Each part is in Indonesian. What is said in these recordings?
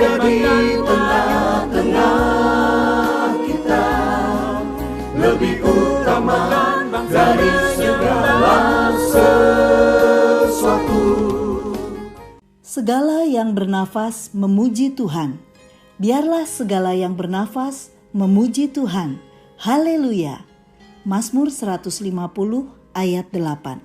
ada di tengah-tengah kita, lebih utama dari segala sesuatu. Segala yang bernafas memuji Tuhan. Biarlah segala yang bernafas memuji Tuhan. Haleluya. Mazmur 150 ayat 8.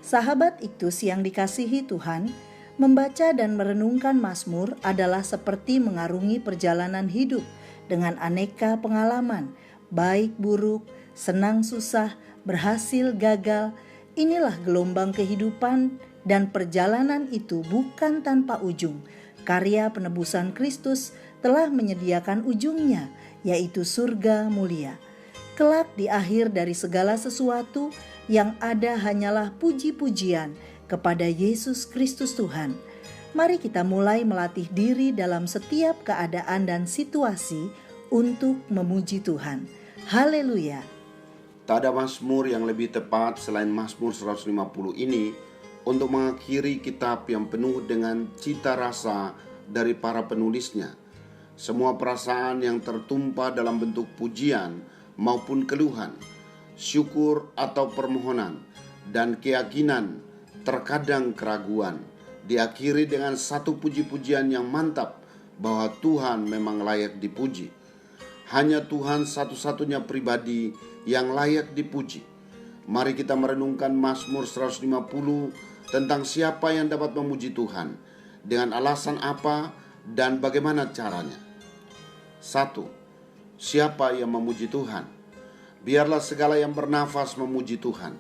Sahabat Iktus yang dikasihi Tuhan, membaca dan merenungkan Mazmur adalah seperti mengarungi perjalanan hidup dengan aneka pengalaman, baik buruk, senang susah, berhasil gagal. Inilah gelombang kehidupan, dan perjalanan itu bukan tanpa ujung. Karya penebusan Kristus telah menyediakan ujungnya, yaitu surga mulia. Kelak di akhir dari segala sesuatu, yang ada hanyalah puji-pujian kepada Yesus Kristus Tuhan. Mari kita mulai melatih diri dalam setiap keadaan dan situasi untuk memuji Tuhan. Haleluya. Tak ada mazmur yang lebih tepat selain Mazmur 150 ini untuk mengakhiri kitab yang penuh dengan cita rasa dari para penulisnya. Semua perasaan yang tertumpah dalam bentuk pujian maupun keluhan, syukur atau permohonan, dan keyakinan, terkadang keraguan, diakhiri dengan satu puji-pujian yang mantap bahwa Tuhan memang layak dipuji. Hanya Tuhan satu-satunya pribadi yang layak dipuji. Mari kita merenungkan Mazmur 150 tentang siapa yang dapat memuji Tuhan, dengan alasan apa dan bagaimana caranya. 1. Siapa yang memuji Tuhan? Biarlah segala yang bernafas memuji Tuhan.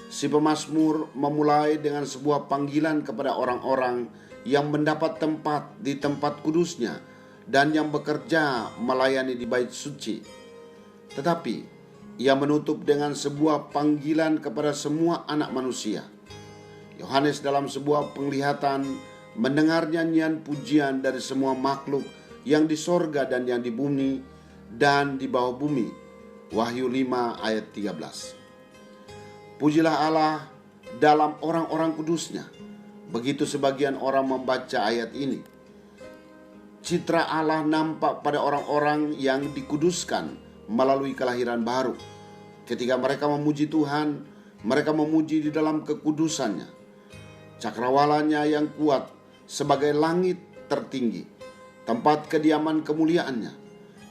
Si pemazmur memulai dengan sebuah panggilan kepada orang-orang yang mendapat tempat di tempat kudusnya dan yang bekerja melayani di bait suci. Tetapi ia menutup dengan sebuah panggilan kepada semua anak manusia. Yohanes dalam sebuah penglihatan mendengar nyanyian pujian dari semua makhluk yang di sorga dan yang di bumi dan di bawah bumi. Wahyu 5 ayat 13. Pujilah Allah dalam orang-orang kudusnya. Begitu sebagian orang membaca ayat ini. Citra Allah nampak pada orang-orang yang dikuduskan melalui kelahiran baru. Ketika mereka memuji Tuhan, mereka memuji di dalam kekudusannya. Cakrawalanya yang kuat sebagai langit tertinggi, tempat kediaman kemuliaannya.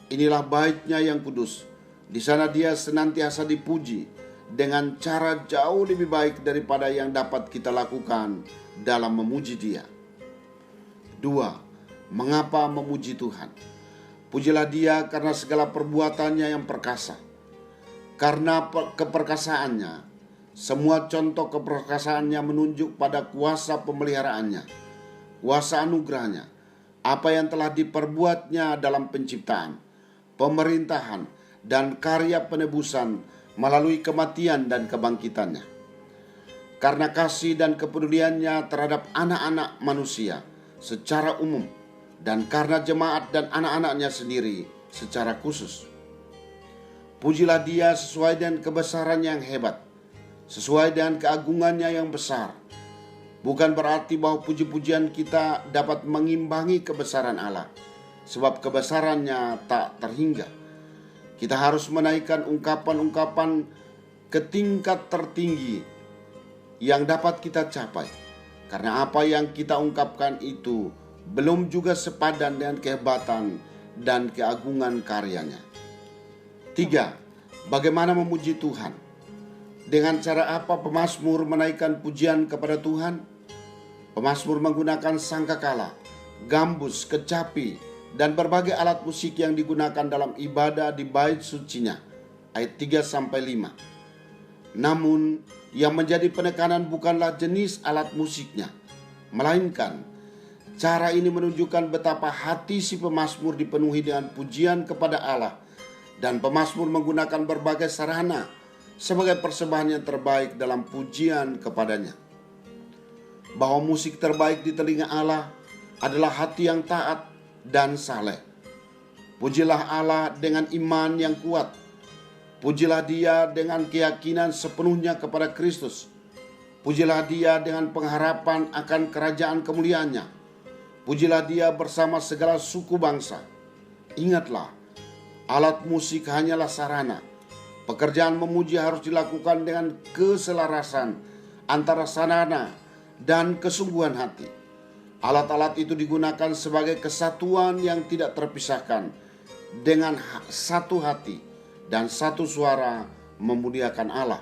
Inilah baitnya yang kudus. Di sana dia senantiasa dipuji dengan cara jauh lebih baik daripada yang dapat kita lakukan dalam memuji dia. 2. Mengapa memuji Tuhan? Pujilah dia karena segala perbuatannya yang perkasa. Karena keperkasaannya, semua contoh keperkasaannya menunjuk pada kuasa pemeliharaannya, kuasa anugerahnya, apa yang telah diperbuatnya dalam penciptaan, pemerintahan, dan karya penebusan melalui kematian dan kebangkitannya. Karena kasih dan kepeduliannya terhadap anak-anak manusia secara umum, dan karena jemaat dan anak-anaknya sendiri secara khusus. Pujilah dia sesuai dengan kebesarannya yang hebat, sesuai dengan keagungannya yang besar. Bukan berarti bahwa puji-pujian kita dapat mengimbangi kebesaran Allah, sebab kebesarannya tak terhingga. Kita harus menaikkan ungkapan-ungkapan ke tingkat tertinggi yang dapat kita capai, karena apa yang kita ungkapkan itu belum juga sepadan dengan kehebatan dan keagungan karyanya. 3. Bagaimana memuji Tuhan? Dengan cara apa pemazmur menaikkan pujian kepada Tuhan? Pemazmur menggunakan sangkakala, gambus, kecapi, dan berbagai alat musik yang digunakan dalam ibadah di bait sucinya. Ayat 3-5. Namun, yang menjadi penekanan bukanlah jenis alat musiknya, melainkan cara ini menunjukkan betapa hati si pemazmur dipenuhi dengan pujian kepada Allah, dan pemazmur menggunakan berbagai sarana sebagai persembahan yang terbaik dalam pujian kepadanya. Bahwa musik terbaik di telinga Allah adalah hati yang taat dan saleh. Pujilah Allah dengan iman yang kuat. Pujilah dia dengan keyakinan sepenuhnya kepada Kristus. Pujilah dia dengan pengharapan akan kerajaan kemuliaannya. Pujilah Dia bersama segala suku bangsa. Ingatlah, alat musik hanyalah sarana. Pekerjaan memuji harus dilakukan dengan keselarasan antara sarana dan kesungguhan hati. Alat-alat itu digunakan sebagai kesatuan yang tidak terpisahkan dengan satu hati dan satu suara memuliakan Allah.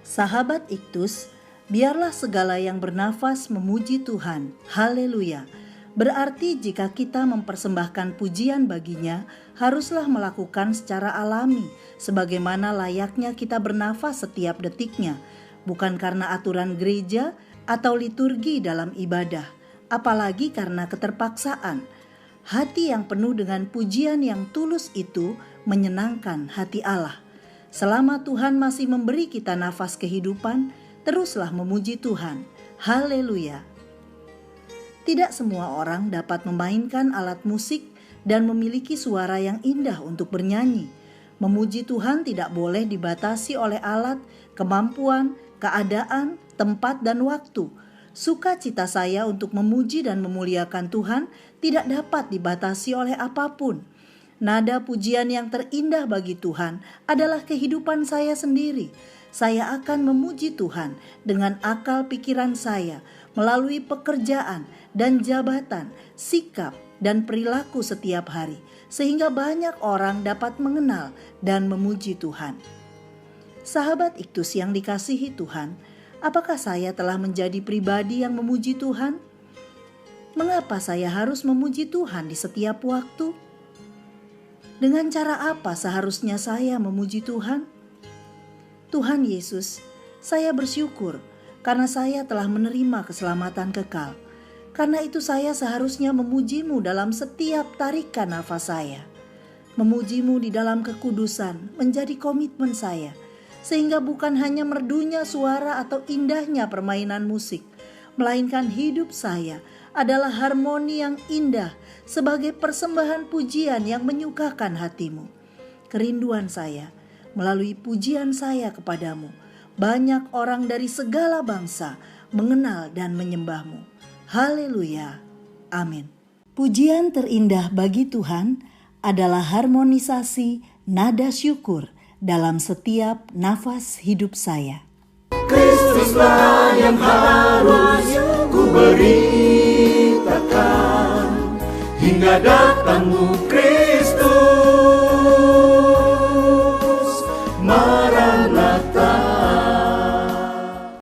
Sahabat Iktus, biarlah segala yang bernafas memuji Tuhan. Haleluya. Berarti jika kita mempersembahkan pujian baginya, haruslah melakukan secara alami, sebagaimana layaknya kita bernafas setiap detiknya, bukan karena aturan gereja atau liturgi dalam ibadah, apalagi karena keterpaksaan. Hati yang penuh dengan pujian yang tulus itu menyenangkan hati Allah. Selama Tuhan masih memberi kita nafas kehidupan, teruslah memuji Tuhan. Haleluya. Tidak semua orang dapat memainkan alat musik dan memiliki suara yang indah untuk bernyanyi. Memuji Tuhan tidak boleh dibatasi oleh alat, kemampuan, keadaan, tempat, dan waktu. Sukacita saya untuk memuji dan memuliakan Tuhan tidak dapat dibatasi oleh apapun. Nada pujian yang terindah bagi Tuhan adalah kehidupan saya sendiri. Saya akan memuji Tuhan dengan akal pikiran saya, melalui pekerjaan dan jabatan, sikap dan perilaku setiap hari, sehingga banyak orang dapat mengenal dan memuji Tuhan. Sahabat Iktus yang dikasihi Tuhan, apakah saya telah menjadi pribadi yang memuji Tuhan? Mengapa saya harus memuji Tuhan di setiap waktu? Dengan cara apa seharusnya saya memuji Tuhan? Tuhan Yesus, saya bersyukur karena saya telah menerima keselamatan kekal. Karena itu saya seharusnya memuji-Mu dalam setiap tarikan nafas saya. Memuji-Mu di dalam kekudusan menjadi komitmen saya, sehingga bukan hanya merdunya suara atau indahnya permainan musik, melainkan hidup saya adalah harmoni yang indah sebagai persembahan pujian yang menyukakan hati-Mu. Kerinduan saya, melalui pujian saya kepadamu, banyak orang dari segala bangsa mengenal dan menyembah-Mu. Haleluya. Amin. Pujian terindah bagi Tuhan adalah harmonisasi nada syukur dalam setiap nafas hidup saya. Kristuslah yang harus ku beritakan hingga datangmu Kristus.